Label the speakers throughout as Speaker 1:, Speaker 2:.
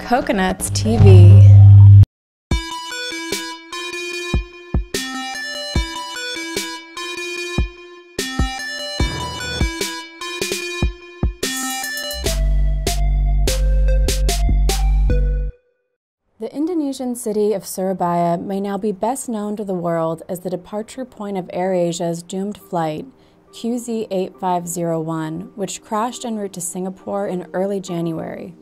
Speaker 1: Coconuts TV. The Indonesian city of Surabaya may now be best known to the world as the departure point of AirAsia's doomed flight, QZ8501, which crashed en route to Singapore in early January.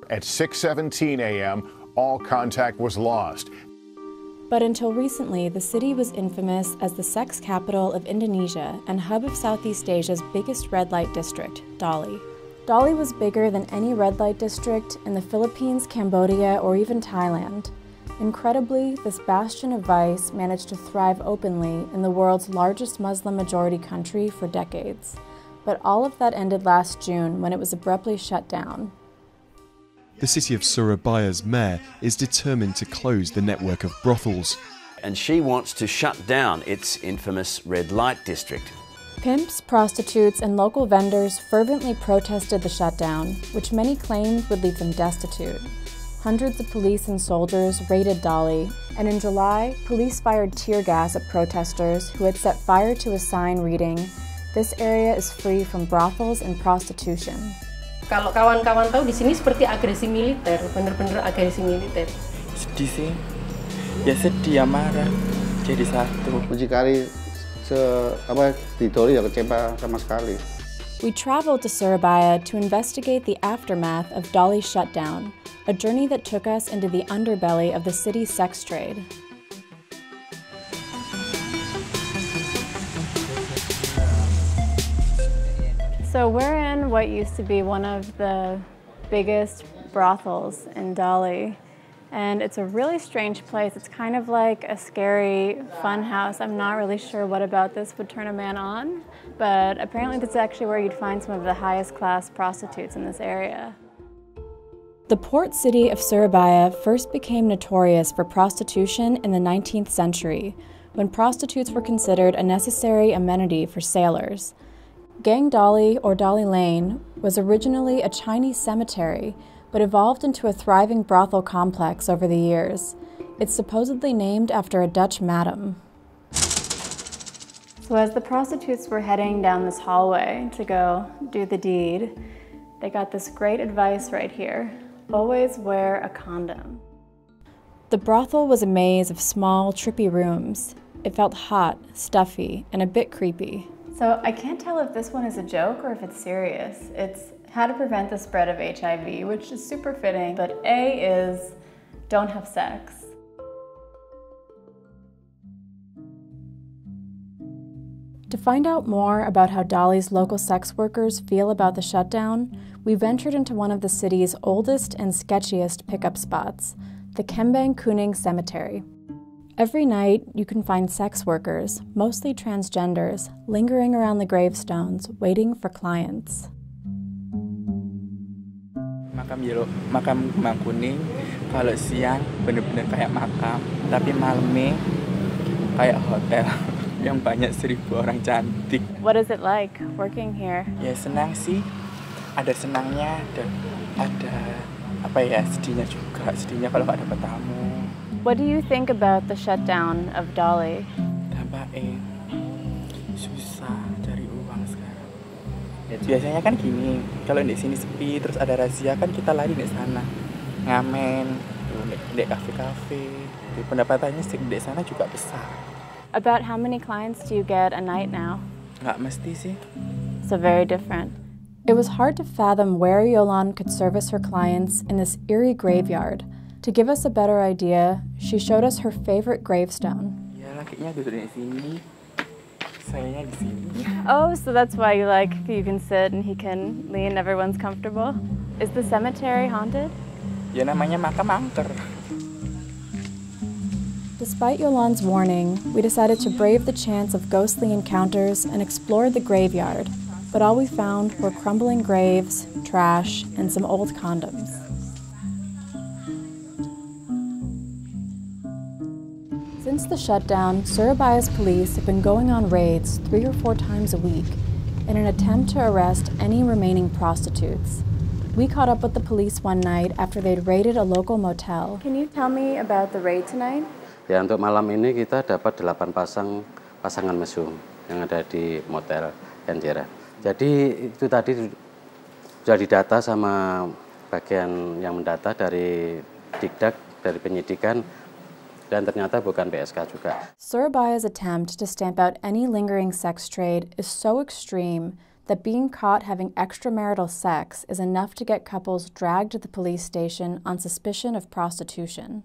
Speaker 2: At 6:17 a.m., all contact was lost.
Speaker 1: But until recently, the city was infamous as the sex capital of Indonesia and hub of Southeast Asia's biggest red light district, Dolly. Dolly was bigger than any red light district in the Philippines, Cambodia, or even Thailand. Incredibly, this bastion of vice managed to thrive openly in the world's largest Muslim-majority country for decades. But all of that ended last June when it was abruptly shut down.
Speaker 3: The city of Surabaya's mayor is determined to close the network of brothels.
Speaker 4: And she wants to shut down its infamous red light district.
Speaker 1: Pimps, prostitutes, and local vendors fervently protested the shutdown, which many claimed would leave them destitute. Hundreds of police and soldiers raided Dolly, and in July, police fired tear gas at protesters who had set fire to a sign reading, "This area is free from brothels and prostitution."
Speaker 5: Kalau kawan-kawan tahu di sini seperti agresi militer, bener-bener agresi militer.
Speaker 6: Sedih sih, ya sedih ya marah, jadi satu.
Speaker 7: Mucikari di Dolly ya kecewa sama sekali.
Speaker 1: We traveled to Surabaya to investigate the aftermath of Dolly's shutdown, a journey that took us into the underbelly of the city's sex trade. So we're in what used to be one of the biggest brothels in Dolly. And it's a really strange place. It's kind of like a scary fun house. I'm not really sure what about this would turn a man on, but apparently that's actually where you'd find some of the highest class prostitutes in this area. The port city of Surabaya first became notorious for prostitution in the 19th century, when prostitutes were considered a necessary amenity for sailors. Gang Dolly, or Dolly Lane, was originally a Chinese cemetery, but evolved into a thriving brothel complex over the years. It's supposedly named after a Dutch madam. So as the prostitutes were heading down this hallway to go do the deed, they got this great advice right here: always wear a condom. The brothel was a maze of small, trippy rooms. It felt hot, stuffy, and a bit creepy. So I can't tell if this one is a joke or if it's serious. It's how to prevent the spread of HIV, which is super fitting, but A is don't have sex. To find out more about how Dolly's local sex workers feel about the shutdown, we ventured into one of the city's oldest and sketchiest pickup spots, the Kembang Kuning Cemetery. Every night, you can find sex workers, mostly transgenders, lingering around the gravestones, waiting for clients.
Speaker 6: Makam Kembang Kuning, kalau siang bener-bener kayak makam, tapi malamnya kayak hotel yang banyak 1000 orang cantik.
Speaker 1: What is it like working here?
Speaker 6: Ya senang sih, ada senangnya dan ada apa ya sedihnya juga, sedihnya kalau nggak dapat tamu.
Speaker 1: What do you think about the shutdown of Dolly?
Speaker 6: Dampaknya susah cari uang sekarang. Biasanya kan gini, kalau di sini sepi terus ada razia kan kita lari di sana ngamen, di kafe-kafe. Pendapatannya di sana juga besar.
Speaker 1: About how many clients do you get a night now?
Speaker 6: Nggak mesti sih.
Speaker 1: So very different. It was hard to fathom where Yolan could service her clients in this eerie graveyard. To give us a better idea, she showed us her favorite gravestone.
Speaker 6: Ya, lakinya duduk di sini, sayanya di sini.
Speaker 1: Oh, so that's why you can sit and he can lean, everyone's comfortable? Is the cemetery haunted?
Speaker 6: Ya namanya makam angker.
Speaker 1: Despite Yolan's warning, we decided to brave the chance of ghostly encounters and explored the graveyard, but all we found were crumbling graves, trash, and some old condoms. Since the shutdown, Surabaya's police have been going on raids 3 or 4 times a week in an attempt to arrest any remaining prostitutes. We caught up with the police one night after they'd raided a local motel. Can you tell me about the raid tonight?
Speaker 8: Ya, untuk malam ini kita dapat 8 pasangan mesum yang ada di motel Enjera. Jadi itu tadi sudah didata sama bagian yang mendata dari Dikdak, dari penyidikan, dan ternyata bukan PSK juga.
Speaker 1: Surabaya's attempt to stamp out any lingering sex trade is so extreme that being caught having extramarital sex is enough to get couples dragged to the police station on suspicion of prostitution.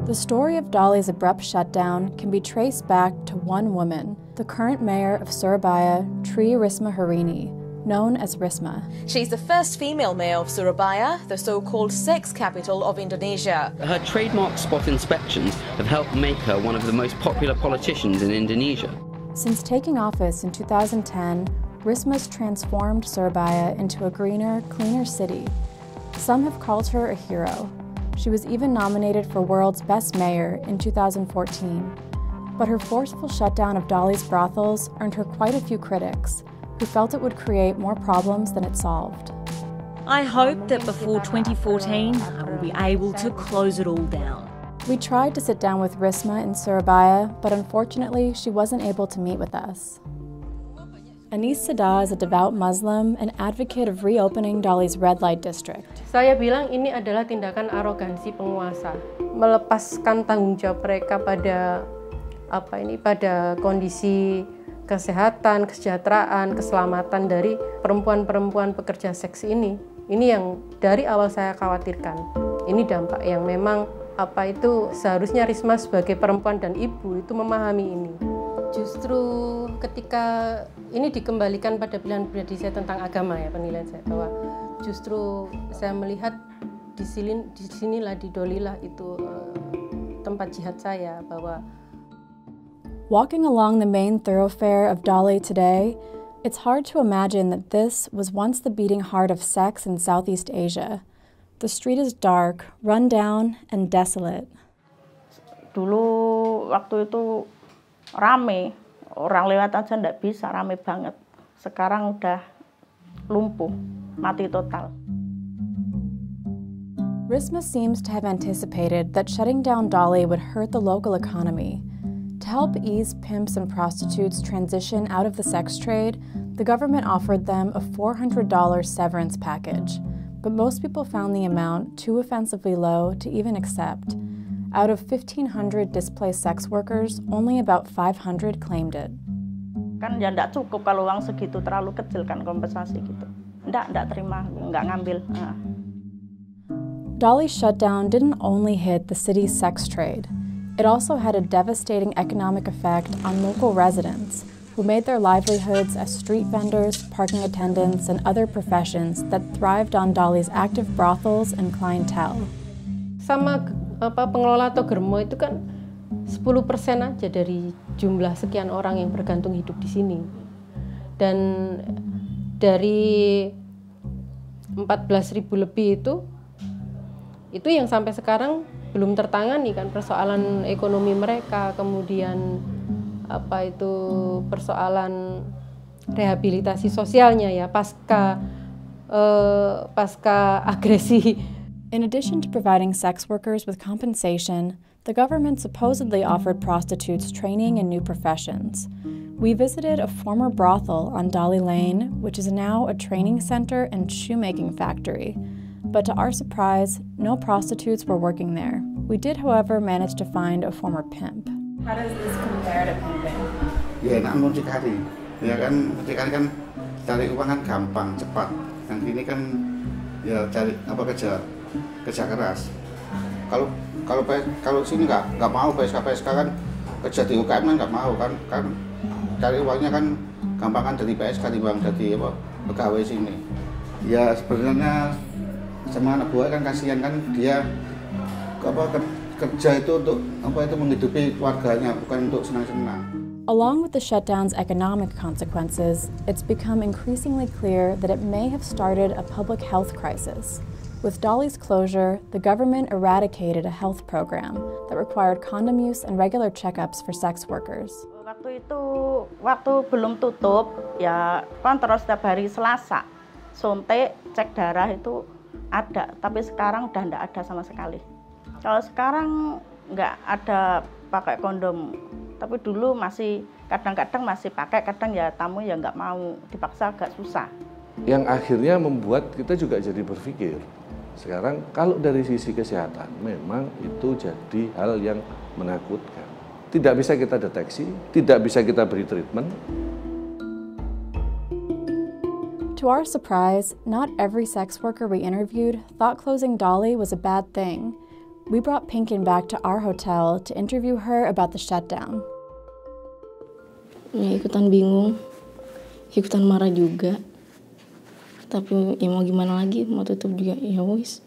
Speaker 1: The story of Dolly's abrupt shutdown can be traced back to one woman, the current mayor of Surabaya, Tri Risma Harini, known as Risma.
Speaker 9: She's the first female mayor of Surabaya, the so-called sex capital of Indonesia.
Speaker 10: Her trademark spot inspections have helped make her one of the most popular politicians in Indonesia.
Speaker 1: Since taking office in 2010, Risma's transformed Surabaya into a greener, cleaner city. Some have called her a hero. She was even nominated for World's Best Mayor in 2014. But her forceful shutdown of Dolly's brothels earned her quite a few critics, who felt it would create more problems than it solved.
Speaker 11: I hope that before 2014, I will be able to close it all down.
Speaker 1: We tried to sit down with Risma in Surabaya, but unfortunately, she wasn't able to meet with us. Anis Sada is a devout Muslim and advocate of reopening Dolly's red light district.
Speaker 5: Saya bilang ini adalah tindakan arogansi penguasa, melepaskan tanggung jawab mereka pada pada kondisi kesehatan, kesejahteraan, keselamatan dari perempuan-perempuan pekerja seks ini. Ini yang dari awal saya khawatirkan. Ini dampak yang memang seharusnya Risma sebagai perempuan dan ibu itu memahami ini. Justru ketika ini dikembalikan pada pilihan pribadi saya tentang agama, ya, penilaian saya bahwa justru saya melihat di sinilah, di Dolly lah itu tempat jihad saya, bahwa
Speaker 1: walking along the main thoroughfare of Dolly today, it's hard to imagine that this was once the beating heart of sex in Southeast Asia. The street is dark, run down, and desolate.
Speaker 12: Dulu waktu itu rame, orang lewat aja nggak bisa, rame banget. Sekarang udah lumpuh, mati total.
Speaker 1: Risma seems to have anticipated that shutting down Dolly would hurt the local economy. To help ease pimps and prostitutes transition out of the sex trade, the government offered them a $400 severance package, but most people found the amount too offensively low to even accept. Out of 1,500 displaced sex workers, only about 500 claimed it.
Speaker 12: Kan ya nggak cukup kalau uang segitu, terlalu kecil kan kompensasi gitu. Nggak terima, nggak ngambil.
Speaker 1: Dolly's shutdown didn't only hit the city's sex trade. It also had a devastating economic effect on local residents, who made their livelihoods as street vendors, parking attendants, and other professions that thrived on Dolly's active brothels and clientele.
Speaker 5: Sama pengelola atau germo itu kan 10% aja dari jumlah sekian orang yang bergantung hidup di sini. Dan dari 14.000 lebih itu yang sampai sekarang belum tertangani kan, persoalan ekonomi mereka, kemudian persoalan rehabilitasi sosialnya ya pasca agresi.
Speaker 1: In addition to providing sex workers with compensation, the government supposedly offered prostitutes training in new professions. We visited a former brothel on Dolly Lane, which is now a training center and shoemaking factory. But to our surprise, no prostitutes were working there. We did, however, manage to find a former pimp.
Speaker 11: How does this compare to pimping?
Speaker 7: Ya enak muncikari. Ya kan, muncikari kan cari uang kan gampang, cepat. Yang ini kan ya cari kerja keras. Kalau sini nggak mau PSK kan kerja di UKM kan nggak mau kan cari uangnya kan gampang kan dari PSK dibanding dari pegawai sini. Ya sebenarnya sama anak buah kan kasihan kan, dia kerja itu untuk menghidupi keluarganya, bukan untuk senang-senang.
Speaker 1: Along with the shutdown's economic consequences, it's become increasingly clear that it may have started a public health crisis. With Dolly's closure, the government eradicated a health program that required condom use and regular checkups for sex workers.
Speaker 12: Waktu itu, waktu belum tutup, ya kontrol setiap hari Selasa. Suntik, cek darah itu ada, tapi sekarang udah enggak ada sama sekali. Kalau sekarang nggak ada pakai kondom, tapi dulu masih kadang-kadang masih pakai, kadang ya tamu ya nggak mau, dipaksa agak susah.
Speaker 13: Yang akhirnya membuat kita juga jadi berpikir, sekarang kalau dari sisi kesehatan memang itu jadi hal yang menakutkan. Tidak bisa kita deteksi, tidak bisa kita beri treatment.
Speaker 1: To our surprise, not every sex worker we interviewed thought closing Dolly was a bad thing. We brought Pinkin back to our hotel to interview her about the shutdown.
Speaker 14: Ya ikutan bingung, ikutan marah juga. Tapi ya mau gimana lagi, mau tutup juga ya wis,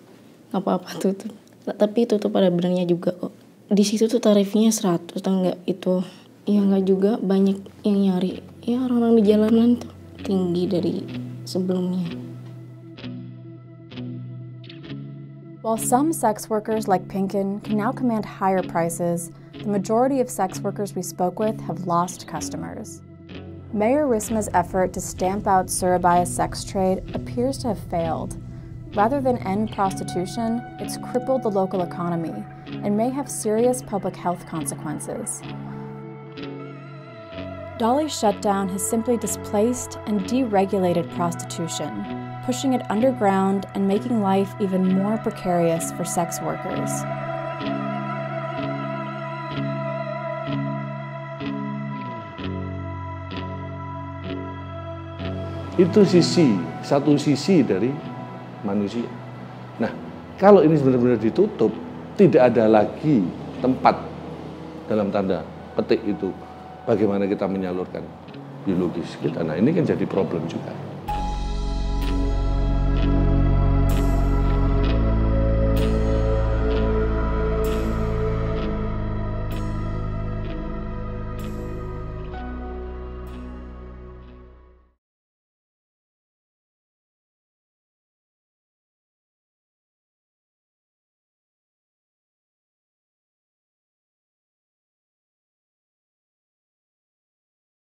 Speaker 14: nggak apa-apa tutup. Tapi tutup pada benarnya juga kok. Di situ tuh tarifnya 100 atau enggak itu, ya enggak juga banyak yang nyari. Ya orang-orang di jalanan tuh tinggi dari sebelumnya.
Speaker 1: While some sex workers like Pinkin can now command higher prices, the majority of sex workers we spoke with have lost customers. Mayor Risma's effort to stamp out Surabaya's sex trade appears to have failed. Rather than end prostitution, it's crippled the local economy and may have serious public health consequences. Dolly's shutdown has simply displaced and deregulated prostitution, pushing it underground and making life even more precarious for sex workers.
Speaker 13: Itu satu sisi dari manusia. Nah, kalau ini benar-benar ditutup, tidak ada lagi tempat dalam tanda petik itu bagaimana kita menyalurkan biologis kita. Nah, ini kan jadi problem juga.